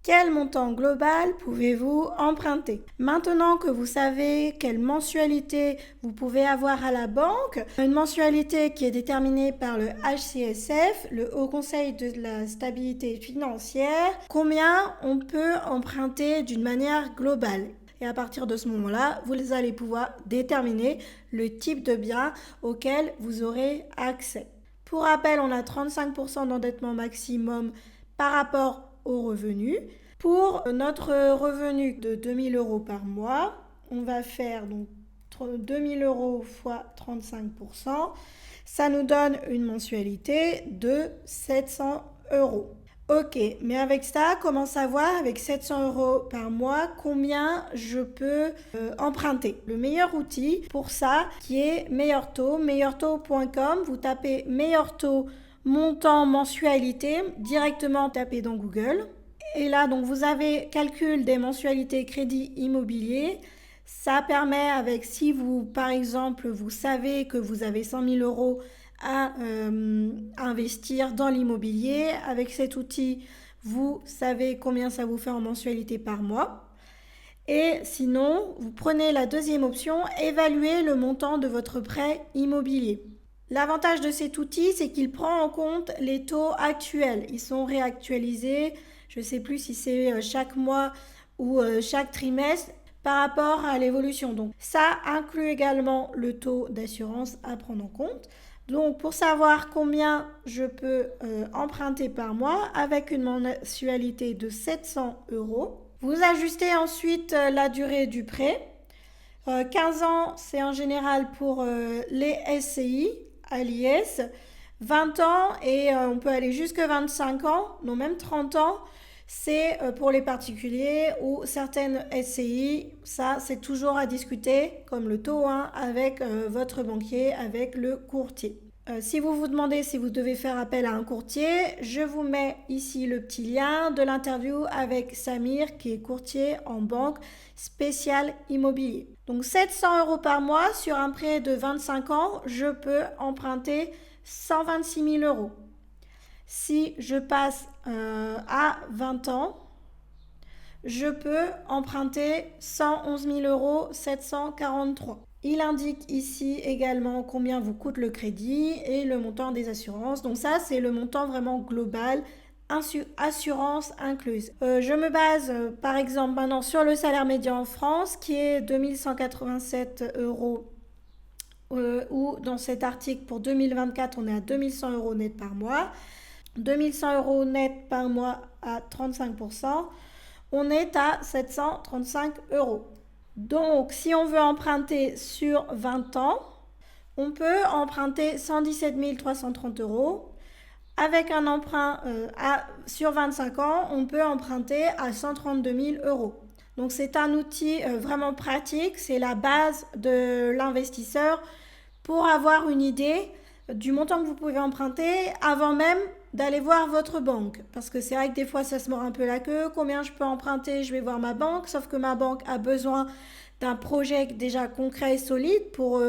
Quel montant global pouvez-vous emprunter? Maintenant que vous savez quelle mensualité vous pouvez avoir à la banque, une mensualité qui est déterminée par le HCSF, le Haut Conseil de la stabilité financière, combien on peut emprunter d'une manière globale. Et à partir de ce moment-là, vous allez pouvoir déterminer le type de bien auquel vous aurez accès. Pour rappel, on a 35% d'endettement maximum par rapport aux revenus. Pour notre revenu de 2000 euros par mois, on va faire donc 2000 euros fois 35%. Ça nous donne une mensualité de 700 euros. Ok, mais avec ça, comment savoir avec 700 euros par mois combien je peux emprunter? Le meilleur outil pour ça qui est Meilleur Taux, meilleurtaux.com. Vous tapez Meilleur Taux montant mensualité, directement tapez dans Google. Et là, donc vous avez calcul des mensualités crédit immobilier. Ça permet avec, si vous, par exemple, vous savez que vous avez 100 000 euros à investir dans l'immobilier. Avec cet outil, vous savez combien ça vous fait en mensualité par mois. Et sinon, vous prenez la deuxième option, évaluer le montant de votre prêt immobilier. L'avantage de cet outil, c'est qu'il prend en compte les taux actuels. Ils sont réactualisés, je ne sais plus si c'est chaque mois ou chaque trimestre, par rapport à l'évolution. Donc ça inclut également le taux d'assurance à prendre en compte. Donc pour savoir combien je peux emprunter par mois avec une mensualité de 700 euros, vous ajustez ensuite la durée du prêt. 15 ans, c'est en général pour les SCI à l'IS. 20 ans et on peut aller jusque 25 ans, non même 30 ans, c'est pour les particuliers ou certaines SCI. Ça, c'est toujours à discuter, comme le taux 1 avec votre banquier, avec le courtier. Si vous vous demandez si vous devez faire appel à un courtier, je vous mets ici le petit lien de l'interview avec Samir, qui est courtier en banque spéciale immobilier. Donc 700 euros par mois sur un prêt de 25 ans, je peux emprunter 126 000 euros. Si je passe à 20 ans, je peux emprunter 111 000 euros 743. Il indique ici également combien vous coûte le crédit et le montant des assurances. Donc ça, c'est le montant vraiment global, assurance incluse. Je me base par exemple maintenant sur le salaire médian en France qui est 2187 euros. Ou dans cet article pour 2024, on est à 2100 euros net par mois. 2100 euros net par mois à 35%, on est à 735 euros. Donc, si on veut emprunter sur 20 ans, on peut emprunter 117 330 euros. Avec un emprunt sur 25 ans, on peut emprunter à 132 000 euros. Donc, c'est un outil vraiment pratique. C'est la base de l'investisseur pour avoir une idée du montant que vous pouvez emprunter avant même d'aller voir votre banque. Parce que c'est vrai que des fois, ça se mord un peu la queue. Combien je peux emprunter? Je vais voir ma banque. Sauf que ma banque a besoin d'un projet déjà concret et solide pour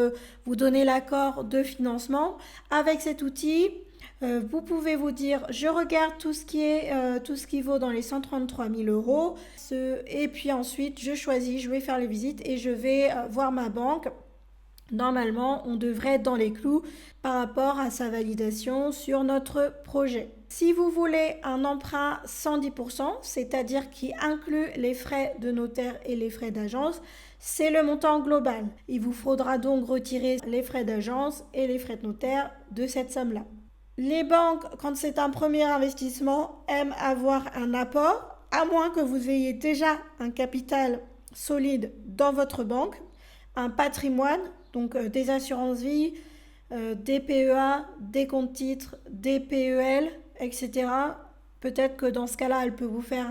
vous donner l'accord de financement. Avec cet outil, vous pouvez vous dire, je regarde tout ce qui vaut dans les 133 000 euros. Et puis ensuite, je choisis, je vais faire les visites et je vais voir ma banque. Normalement, on devrait être dans les clous par rapport à sa validation sur notre projet. Si vous voulez un emprunt 110%, c'est-à-dire qui inclut les frais de notaire et les frais d'agence, c'est le montant global. Il vous faudra donc retirer les frais d'agence et les frais de notaire de cette somme-là. Les banques, quand c'est un premier investissement, aiment avoir un apport, à moins que vous ayez déjà un capital solide dans votre banque, un patrimoine, donc des assurances vie, des PEA, des comptes titres, des PEL, etc. Peut-être que dans ce cas-là, elle peut vous faire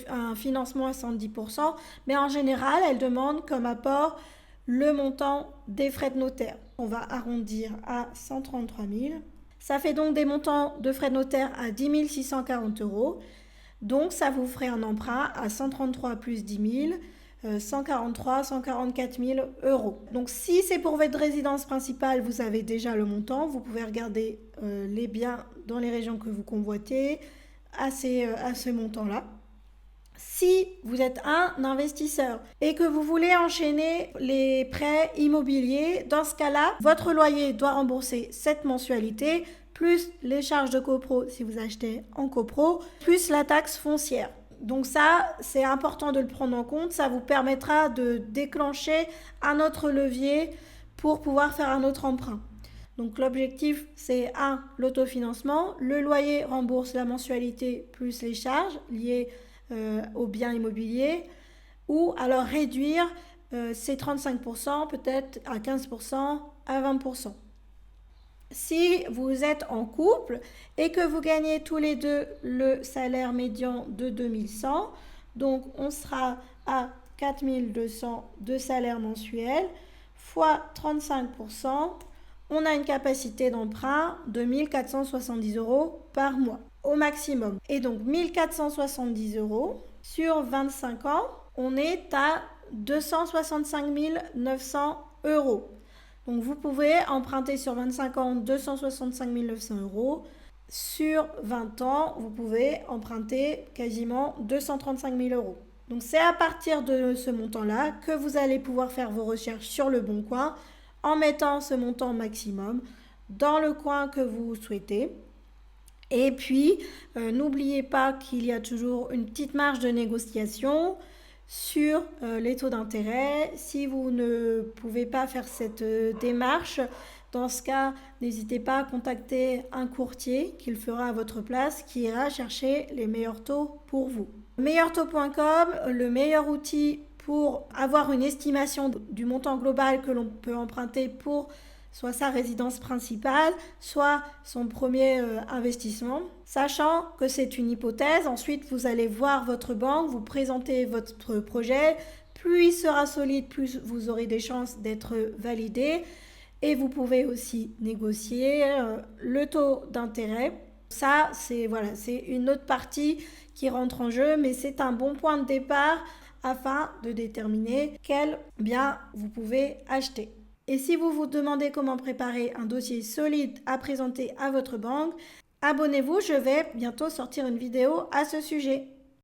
un financement à 110%, mais en général, elle demande comme apport le montant des frais de notaire. On va arrondir à 133 000. Ça fait donc des montants de frais de notaire à 10 640 euros. Donc, ça vous ferait un emprunt à 133 plus 10 000. 143, 144 000 euros. Donc si c'est pour votre résidence principale, vous avez déjà le montant. Vous pouvez regarder les biens dans les régions que vous convoitez à ce montant-là. Si vous êtes un investisseur et que vous voulez enchaîner les prêts immobiliers, dans ce cas-là, votre loyer doit rembourser cette mensualité, plus les charges de copro si vous achetez en copro, plus la taxe foncière. Donc ça, c'est important de le prendre en compte. Ça vous permettra de déclencher un autre levier pour pouvoir faire un autre emprunt. Donc l'objectif, c'est l'autofinancement. Le loyer rembourse la mensualité plus les charges liées aux biens immobiliers. Ou alors réduire ces 35% peut-être à 15%, à 20%. Si vous êtes en couple et que vous gagnez tous les deux le salaire médian de 2100, donc on sera à 4200 de salaire mensuel fois 35%, on a une capacité d'emprunt de 1470 € par mois au maximum. Et donc 1470 € sur 25 ans, on est à 265 900 €. Donc vous pouvez emprunter sur 25 ans 265 900 €. Sur 20 ans, vous pouvez emprunter quasiment 235 000 €. Donc c'est à partir de ce montant-là que vous allez pouvoir faire vos recherches sur le bon coin en mettant ce montant maximum dans le coin que vous souhaitez. Et puis, n'oubliez pas qu'il y a toujours une petite marge de négociation sur les taux d'intérêt. Si vous ne pouvez pas faire cette démarche, dans ce cas, n'hésitez pas à contacter un courtier qui le fera à votre place, qui ira chercher les meilleurs taux pour vous. Meilleurtaux.com, le meilleur outil pour avoir une estimation du montant global que l'on peut emprunter pour soit sa résidence principale, soit son premier investissement. Sachant que c'est une hypothèse, ensuite vous allez voir votre banque, vous présenter votre projet. Plus il sera solide, plus vous aurez des chances d'être validé. Et vous pouvez aussi négocier le taux d'intérêt. Ça, c'est une autre partie qui rentre en jeu, mais c'est un bon point de départ afin de déterminer quel bien vous pouvez acheter. Et si vous vous demandez comment préparer un dossier solide à présenter à votre banque, abonnez-vous, je vais bientôt sortir une vidéo à ce sujet.